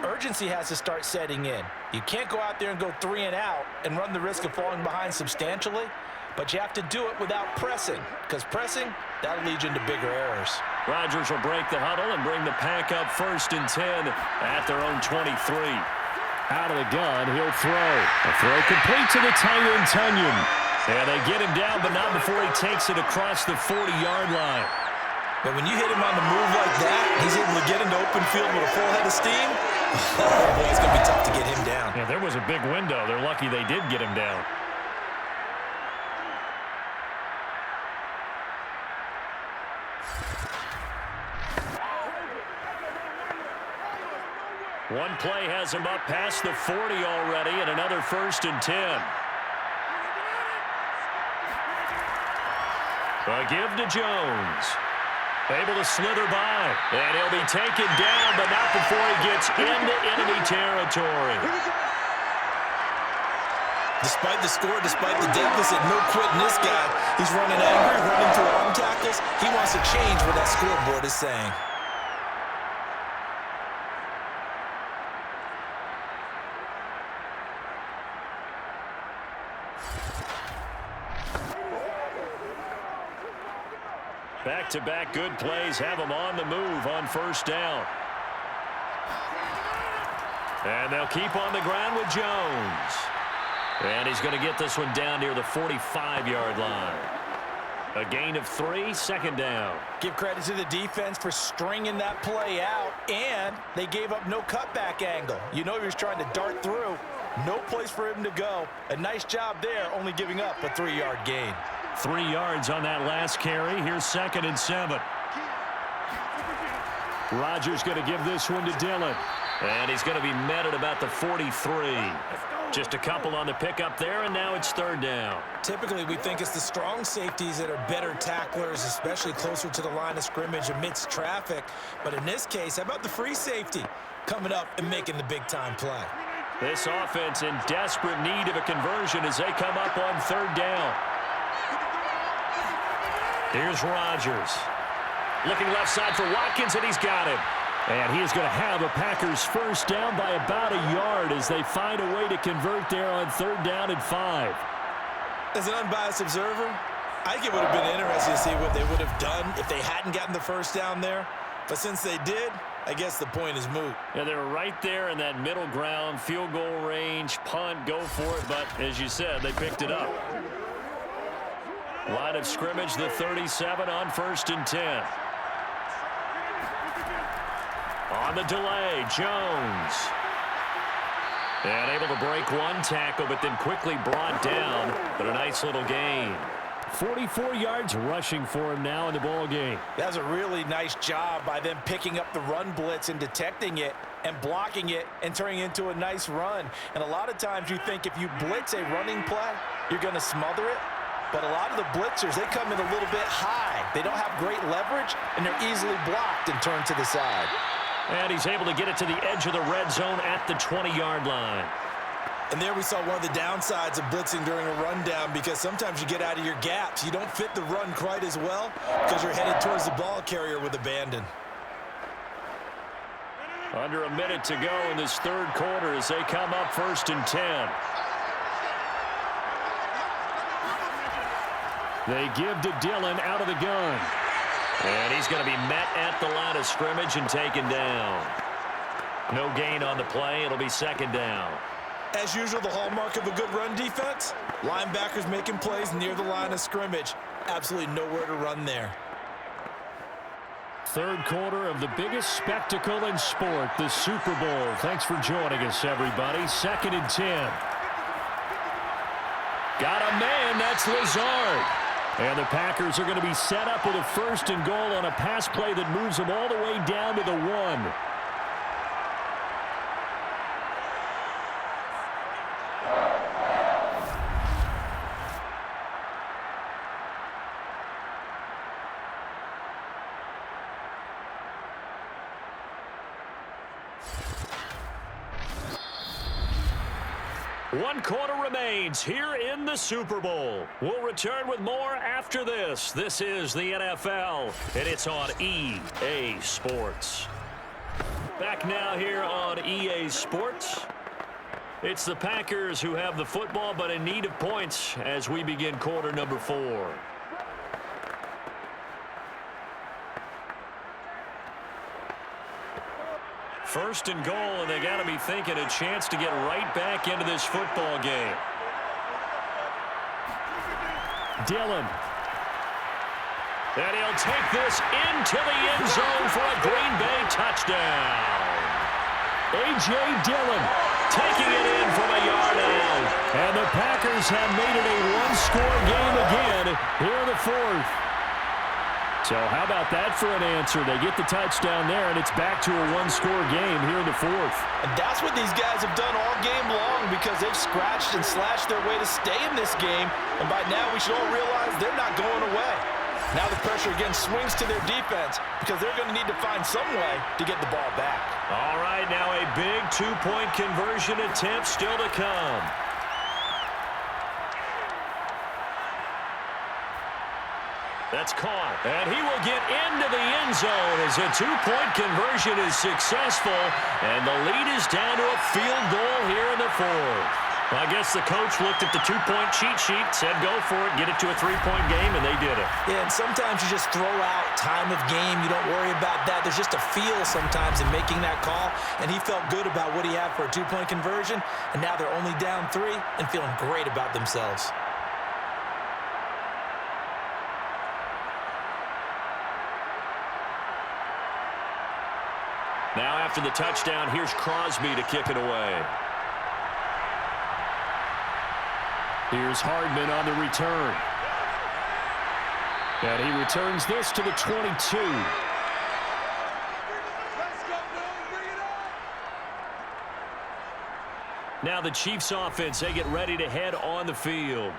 urgency has to start setting in. You can't go out there and go 3 and out and run the risk of falling behind substantially, but you have to do it without pressing, because pressing, that'll lead you into bigger errors. Rodgers will break the huddle and bring the Pack up 1st and 10 at their own 23. Out of the gun, he'll throw. A throw complete to the tight end, Tunyon. And they get him down, but not before he takes it across the 40-yard line. But when you hit him on the move like that, he's able to get into open field with a full head of steam. Oh, boy, it's going to be tough to get him down. Yeah, there was a big window. They're lucky they did get him down. One play has him up past the 40 already, and another 1st and 10. A give to Jones. Able to slither by, and he'll be taken down, but not before he gets into enemy territory. Despite the score, despite the deficit, no quitting this guy. He's running angry, running through arm tackles. He wants to change what that scoreboard is saying. Back-to-back good plays have him on the move on 1st down. And they'll keep on the ground with Jones. And he's going to get this one down near the 45-yard line. A gain of 3, second down. Give credit to the defense for stringing that play out, and they gave up no cutback angle. You know he was trying to dart through. No place for him to go. A nice job there, only giving up a 3-yard gain. 3 yards on that last carry. Here's 2nd and 7. Rodgers going to give this one to Dillon. And he's going to be met at about the 43. Just a couple on the pickup there, and now it's 3rd down. Typically, we think it's the strong safeties that are better tacklers, especially closer to the line of scrimmage amidst traffic. But in this case, how about the free safety coming up and making the big-time play? This offense in desperate need of a conversion as they come up on 3rd down. Here's Rodgers. Looking left side for Watkins, and he's got him. And he is going to have the Packers first down by about a yard as they find a way to convert there on 3rd down and 5. As an unbiased observer, I think it would have been interesting to see what they would have done if they hadn't gotten the first down there. But since they did, I guess the point is moot. Yeah, they were right there in that middle ground, field goal range, punt, go for it. But as you said, they picked it up. Line of scrimmage, the 37 on 1st and 10. On the delay, Jones. And able to break one tackle, but then quickly brought down. But a nice little gain. 44 yards rushing for him now in the ball game. That's a really nice job by them picking up the run blitz and detecting it and blocking it and turning it into a nice run. And a lot of times you think if you blitz a running play, you're going to smother it. But a lot of the blitzers, they come in a little bit high. They don't have great leverage, and they're easily blocked and turned to the side. And he's able to get it to the edge of the red zone at the 20-yard line. And there we saw one of the downsides of blitzing during a rundown, because sometimes you get out of your gaps. You don't fit the run quite as well because you're headed towards the ball carrier with abandon. Under a minute to go in this 3rd quarter as they come up 1st and 10. They give to Dillon out of the gun. And he's going to be met at the line of scrimmage and taken down. No gain on the play. It'll be 2nd down. As usual, the hallmark of a good run defense, linebackers making plays near the line of scrimmage. Absolutely nowhere to run there. 3rd quarter of the biggest spectacle in sport, the Super Bowl. Thanks for joining us, everybody. 2nd and 10. Got a man, that's Lazard. And the Packers are going to be set up with a 1st and goal on a pass play that moves them all the way down to the 1. One quarter remains here in the Super Bowl. We'll return with more after this. This is the NFL, and it's on EA Sports. Back now here on EA Sports. It's the Packers who have the football, but in need of points as we begin quarter number 4. First and goal, and they got to be thinking a chance to get right back into this football game. Dillon. And he'll take this into the end zone for a Green Bay touchdown. A.J. Dillon taking it in from a yard out. And the Packers have made it a one-score game again here in the 4th. So how about that for an answer? They get the touchdown there, and it's back to a one-score game here in the 4th. And that's what these guys have done all game long, because they've scratched and slashed their way to stay in this game. And by now, we should all realize they're not going away. Now the pressure again swings to their defense, because they're going to need to find some way to get the ball back. All right, now a big two-point conversion attempt still to come. That's caught, and he will get into the end zone as a two-point conversion is successful, and the lead is down to a field goal here in the 4th. Well, I guess the coach looked at the two-point cheat sheet, said go for it, get it to a three-point game, and they did it. Yeah, and sometimes you just throw out time of game. You don't worry about that. There's just a feel sometimes in making that call, and he felt good about what he had for a two-point conversion, and now they're only down 3 and feeling great about themselves. Now after the touchdown, here's Crosby to kick it away. Here's Hardman on the return. And he returns this to the 22. Now the Chiefs offense, they get ready to head on the field.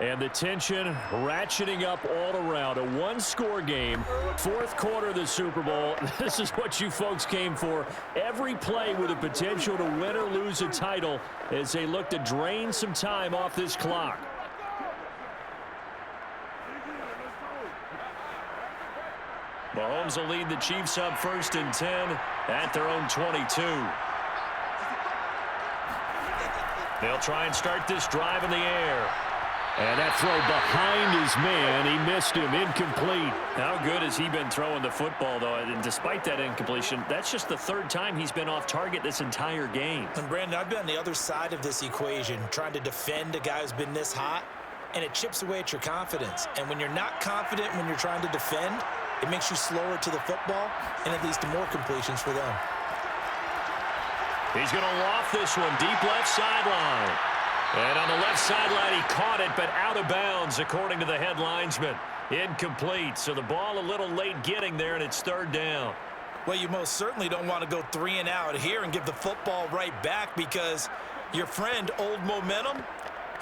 And the tension ratcheting up all around. A one-score game, fourth quarter of the Super Bowl. This is what you folks came for. Every play with the potential to win or lose a title as they look to drain some time off this clock. Mahomes will lead the Chiefs up 1st and 10 at their own 22. They'll try and start this drive in the air. And that throw behind his man, he missed him, incomplete. How good has he been throwing the football, though? And despite that incompletion, that's just the third time he's been off target this entire game. And Brandon, I've been on the other side of this equation, trying to defend a guy who's been this hot, and it chips away at your confidence. And when you're not confident when you're trying to defend, it makes you slower to the football, and it leads to more completions for them. He's going to loft this one deep left sideline. And on the left sideline, he caught it, but out of bounds, according to the head linesman. Incomplete, so the ball a little late getting there, and it's 3rd down. Well, you most certainly don't want to go 3 and out here and give the football right back because your friend, Old Momentum,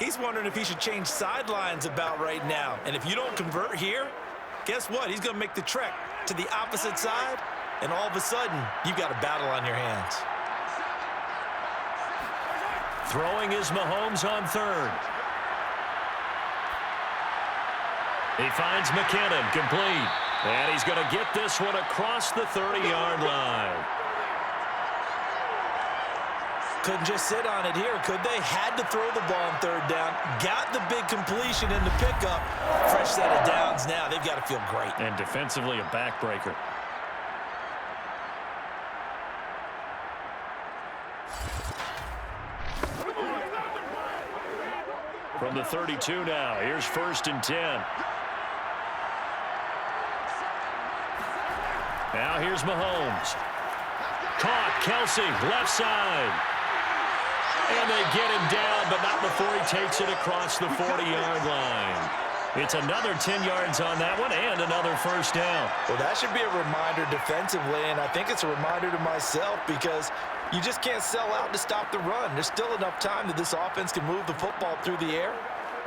he's wondering if he should change sidelines about right now. And if you don't convert here, guess what? He's going to make the trek to the opposite side, and all of a sudden, you've got a battle on your hands. Throwing is Mahomes on 3rd. He finds McKinnon, complete. And he's going to get this one across the 30-yard line. Couldn't just sit on it here, could they? Had to throw the ball on 3rd down. Got the big completion in the pickup. Fresh set of downs now. They've got to feel great. And defensively, a backbreaker. From the 32 now, here's 1st and 10. Now here's Mahomes. Caught, Kelsey, left side. And they get him down, but not before he takes it across the 40-yard line. It's another 10 yards on that one and another 1st down. Well, that should be a reminder defensively, and I think it's a reminder to myself because you just can't sell out to stop the run. There's still enough time that this offense can move the football through the air,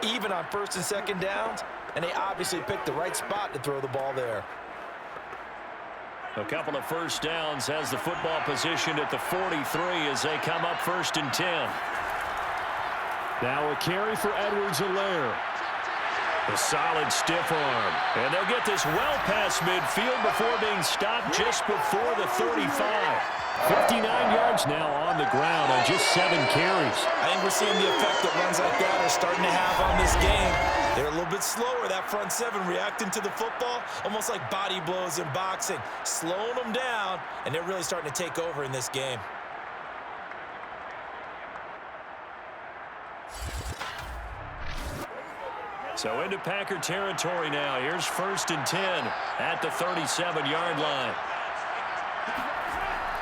even on 1st and 2nd downs, and they obviously picked the right spot to throw the ball there. A couple of 1st downs, has the football positioned at the 43 as they come up 1st and 10. Now a carry for Edwards-Helaire. A solid stiff arm. And they'll get this well past midfield before being stopped just before the 35. 59 yards now on the ground on just 7 carries. I think we're seeing the effect that runs like that are starting to have on this game. They're a little bit slower, that front 7, reacting to the football, almost like body blows in boxing, slowing them down, and they're really starting to take over in this game. So into Packer territory now. Here's 1st and 10 at the 37-yard line.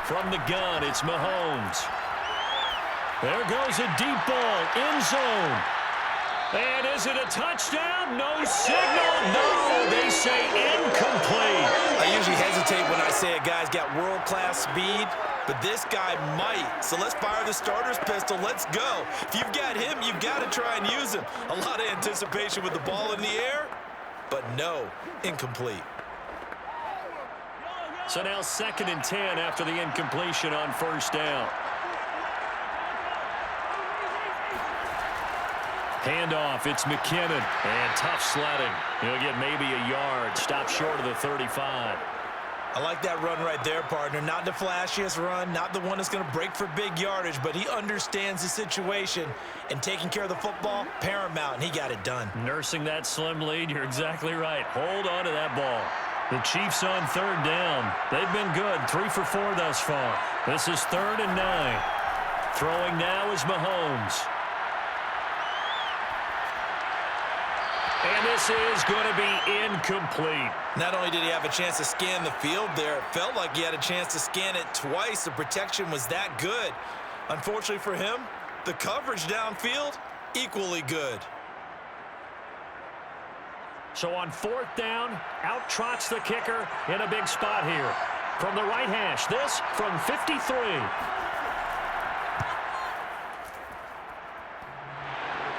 From the gun, it's Mahomes. There goes a deep ball, end zone. And is it a touchdown? No signal. No, they say incomplete. I usually hesitate when I say a guy's got world-class speed, but this guy might. So let's fire the starter's pistol. Let's go. If you've got him, you've got to try and use him. A lot of anticipation with the ball in the air, but no, incomplete. So now 2nd and 10 after the incompletion on 1st down. Handoff, it's McKinnon. And tough sledding. He'll get maybe a yard. Stop short of the 35. I like that run right there, partner. Not the flashiest run, not the one that's going to break for big yardage, but he understands the situation, and taking care of the football, paramount, and he got it done. Nursing that slim lead, you're exactly right. Hold on to that ball. The Chiefs on 3rd down. They've been good, 3 for 4 thus far. This is 3rd and 9. Throwing now is Mahomes. And this is going to be incomplete. Not only did he have a chance to scan the field there, it felt like he had a chance to scan it twice. The protection was that good. Unfortunately for him, the coverage downfield, equally good. So on 4th down, out trots the kicker in a big spot here. From the right hash, this from 53.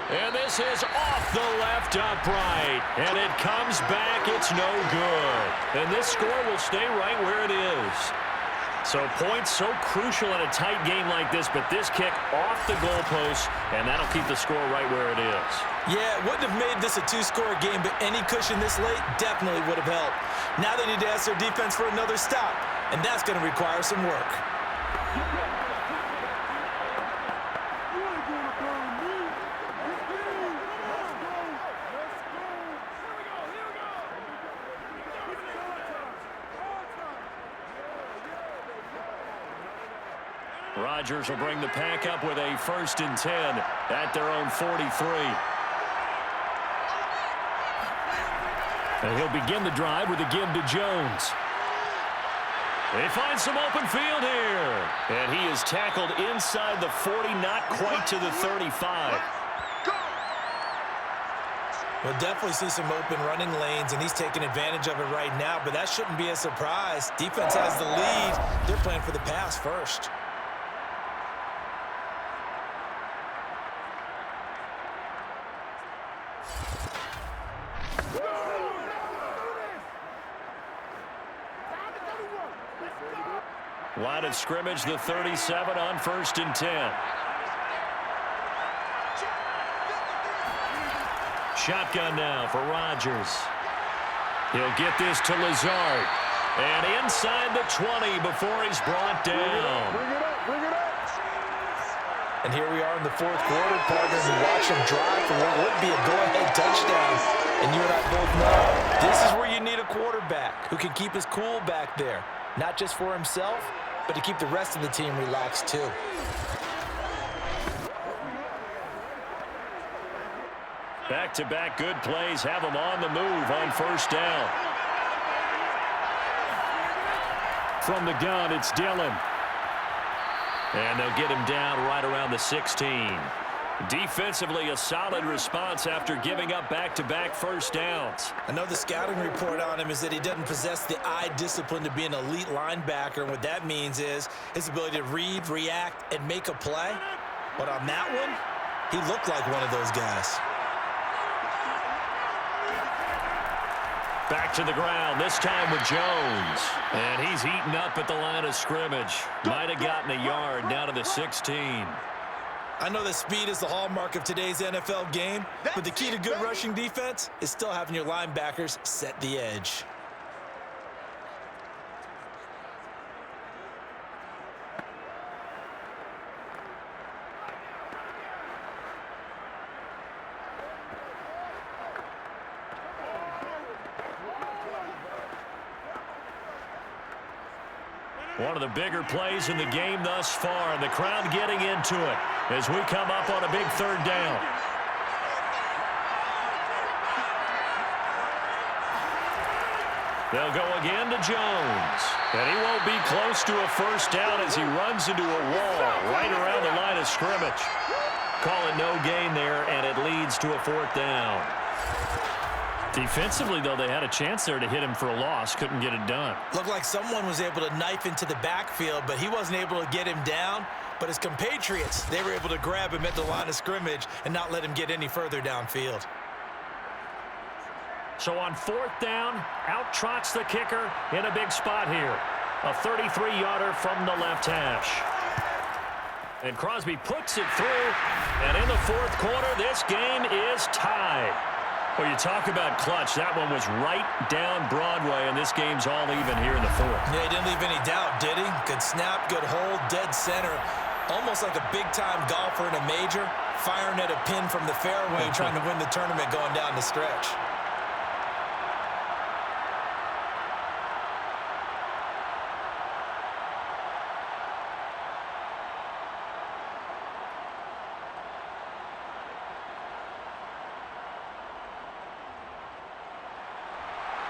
And this is off the left upright. And it comes back. It's no good. And this score will stay right where it is. So points so crucial in a tight game like this, but this kick off the goalpost, and that'll keep the score right where it is. Yeah, it wouldn't have made this a 2-score game, but any cushion this late definitely would have helped. Now they need to ask their defense for another stop, and that's going to require some work. Rodgers will bring the pack up with a 1st and 10 at their own 43. And he'll begin the drive with a give to Jones. They find some open field here. And he is tackled inside the 40, not quite to the 35. We'll definitely see some open running lanes, and he's taking advantage of it right now, but that shouldn't be a surprise. Defense has the lead. They're playing for the pass first. Line of scrimmage, the 37 on 1st and 10. Shotgun now for Rodgers. He'll get this to Lazard. And inside the 20 before he's brought down. Bring it up. And here we are in the 4th quarter, partners, and watch him drive for what would be a go-ahead touchdown. And you and I both know this is where you need a quarterback who can keep his cool back there. Not just for himself, but to keep the rest of the team relaxed too. Back-to-back good plays have him on the move on 1st down. From the gun, it's Dillon. And they'll get him down right around the 16. Defensively, a solid response after giving up back-to-back 1st downs. I know the scouting report on him is that he doesn't possess the eye discipline to be an elite linebacker, and what that means is his ability to read, react, and make a play. But on that one, he looked like one of those guys. Back to the ground, this time with Jones. And he's eaten up at the line of scrimmage. Might have gotten a yard down to the 16. I know that speed is the hallmark of today's NFL game, but the key to good rushing defense is still having your linebackers set the edge. One of the bigger plays in the game thus far, and the crowd getting into it as we come up on a big 3rd down. They'll go again to Jones, and he won't be close to a 1st down as he runs into a wall right around the line of scrimmage. Call it no gain there, and it leads to a 4th down. Defensively, though, they had a chance there to hit him for a loss. Couldn't get it done. Looked like someone was able to knife into the backfield, but he wasn't able to get him down. But his compatriots, they were able to grab him at the line of scrimmage and not let him get any further downfield. So on 4th down, out trots the kicker in a big spot here. A 33-yarder from the left hash. And Crosby puts it through. And in the 4th quarter, this game is tied. Well, you talk about clutch. That one was right down Broadway, and this game's all even here in the 4th. Yeah, he didn't leave any doubt, did he? Good snap, good hold, dead center. Almost like a big-time golfer in a major, firing at a pin from the fairway, trying to win the tournament going down the stretch.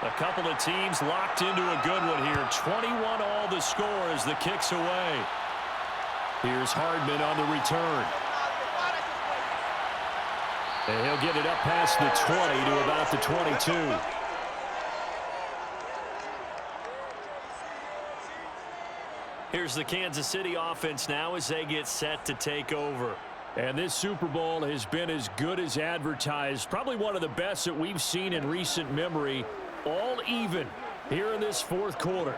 A couple of teams locked into a good one here. 21 all the score as the kick's away. Here's Hardman on the return. And he'll get it up past the 20 to about the 22. Here's the Kansas City offense now as they get set to take over. And this Super Bowl has been as good as advertised. Probably one of the best that we've seen in recent memory. All even here in this fourth quarter.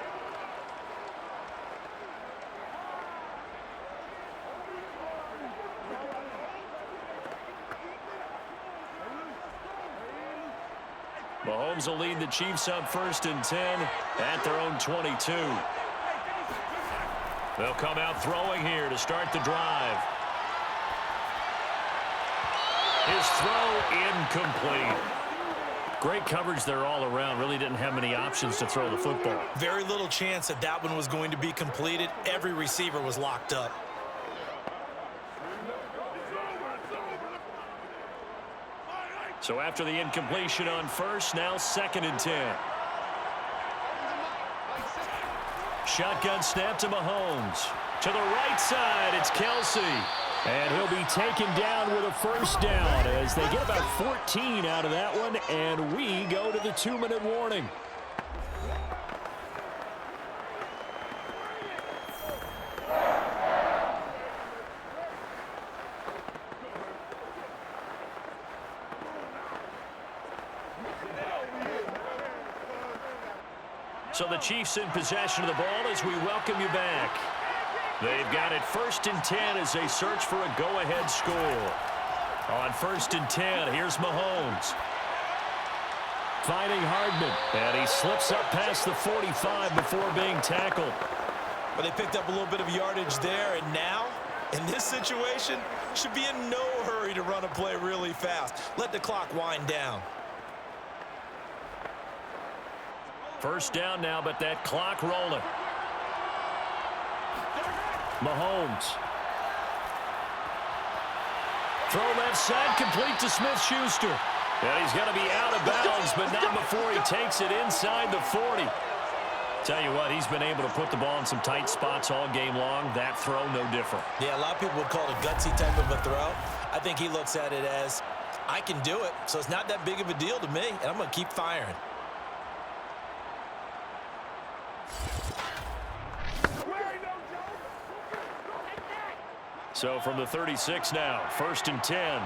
Mahomes will lead the Chiefs up 1st and 10 at their own 22. They'll come out throwing here to start the drive. His throw incomplete. Great coverage there all around. Really didn't have many options to throw the football. Very little chance that that one was going to be completed. Every receiver was locked up. So after the incompletion on first, now 2nd and 10. Shotgun snap to Mahomes. To the right side, it's Kelsey. And he'll be taken down with a first down as they get about 14 out of that one, and we go to the 2-minute warning. So the Chiefs in possession of the ball as we welcome you back. They've got it 1st and 10 as they search for a go-ahead score. On 1st and 10, here's Mahomes. Finding Hardman. And he slips up past the 45 before being tackled. But they picked up a little bit of yardage there, and now, in this situation, should be in no hurry to run a play really fast. Let the clock wind down. First down now, but that clock rolling. Mahomes. Throw left side, complete to Smith-Schuster. And he's going to be out of bounds, but not before he takes it inside the 40. Tell you what, he's been able to put the ball in some tight spots all game long. That throw, no different. Yeah, a lot of people would call it a gutsy type of a throw. I think he looks at it as, I can do it, so it's not that big of a deal to me, and I'm going to keep firing. So from the 36 now, 1st and 10.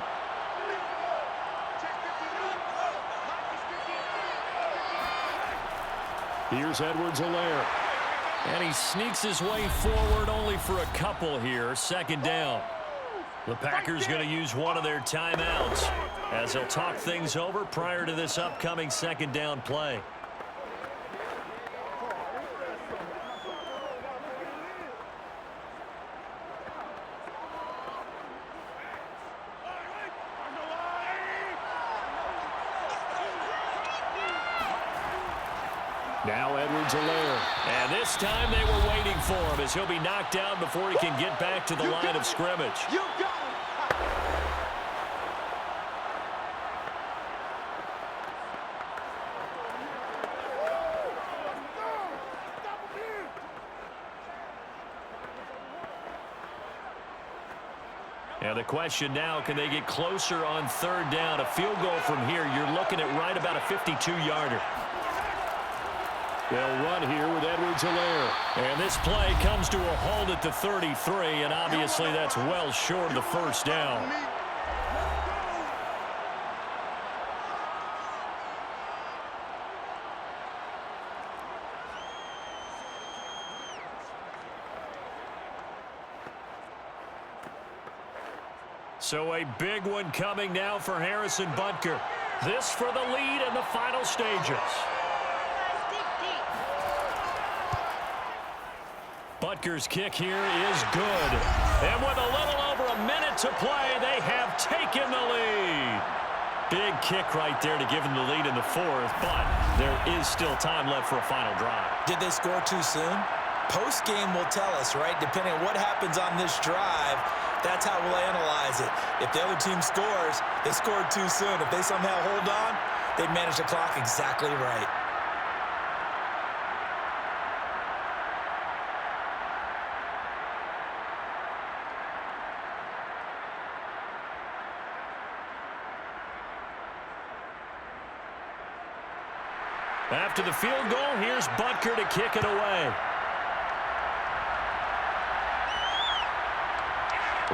Here's Edwards-Helaire. And he sneaks his way forward only for a couple here. 2nd down. The Packers going to use one of their timeouts as they'll talk things over prior to this upcoming 2nd down play. Now Edwards-Helaire. And this time they were waiting for him as he'll be knocked down before he can get back to the line of scrimmage. And the question now, can they get closer on 3rd down? A field goal from here, you're looking at right about a 52-yarder. They'll run here with Edwards-Helaire. And this play comes to a halt at the 33, and obviously that's well short of the first down. So a big one coming now for Harrison Butker. This for the lead in the final stages. Butker's kick here is good. And with a little over a minute to play, they have taken the lead. Big kick right there to give them the lead in the 4th, but there is still time left for a final drive. Did they score too soon? Post-game will tell us, right? Depending on what happens on this drive, that's how we'll analyze it. If the other team scores, they scored too soon. If they somehow hold on, they manage the clock exactly right. After the field goal, here's Butker to kick it away.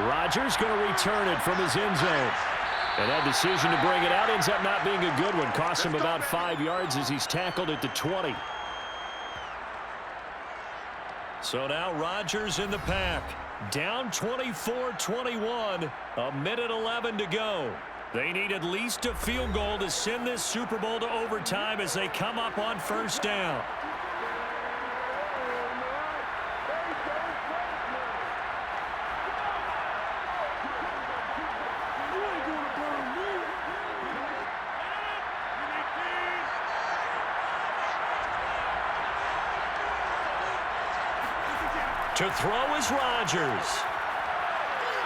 Rodgers going to return it from his end zone. And that decision to bring it out ends up not being a good one. Costs him about 5 yards as he's tackled at the 20. So now Rodgers in the pack. Down 24-21. A minute 11 to go. They need at least a field goal to send this Super Bowl to overtime as they come up on first down. To throw is Rodgers.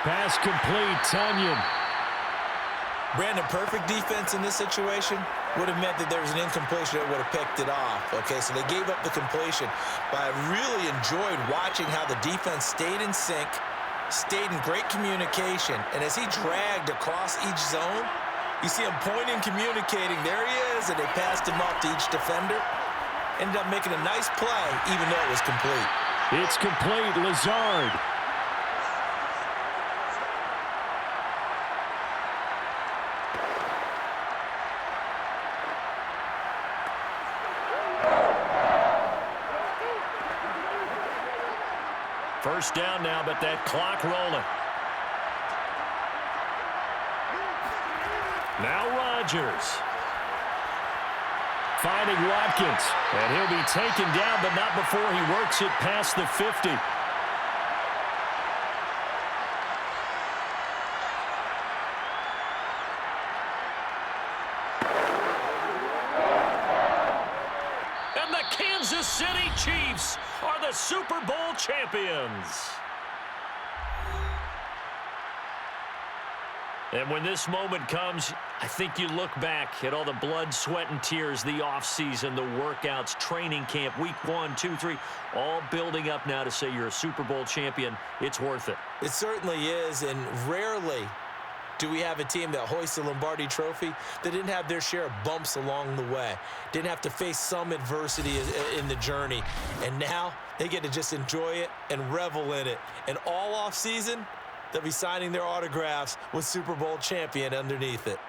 Pass complete, Tunyon. Brandon, perfect defense in this situation would have meant that there was an incompletion that would have picked it off. Okay, so they gave up the completion. But I really enjoyed watching how the defense stayed in sync, stayed in great communication, and as he dragged across each zone, you see him pointing, communicating. There he is, and they passed him off to each defender. Ended up making a nice play, even though it was complete. It's complete. Lazard. First down now, but that clock rolling. Now Rodgers. Finding Watkins. And he'll be taken down, but not before he works it past the 50. And the Kansas City Chiefs are the Super Bowl champions. And when this moment comes, I think you look back at all the blood, sweat, and tears, the offseason, the workouts, training camp, week 1, 2, 3, all building up now to say you're a Super Bowl champion. It's worth it. It certainly is, and rarely do we have a team that hoists the Lombardi Trophy that didn't have their share of bumps along the way, didn't have to face some adversity in the journey, and now they get to just enjoy it and revel in it. And all offseason, they'll be signing their autographs with Super Bowl champion underneath it.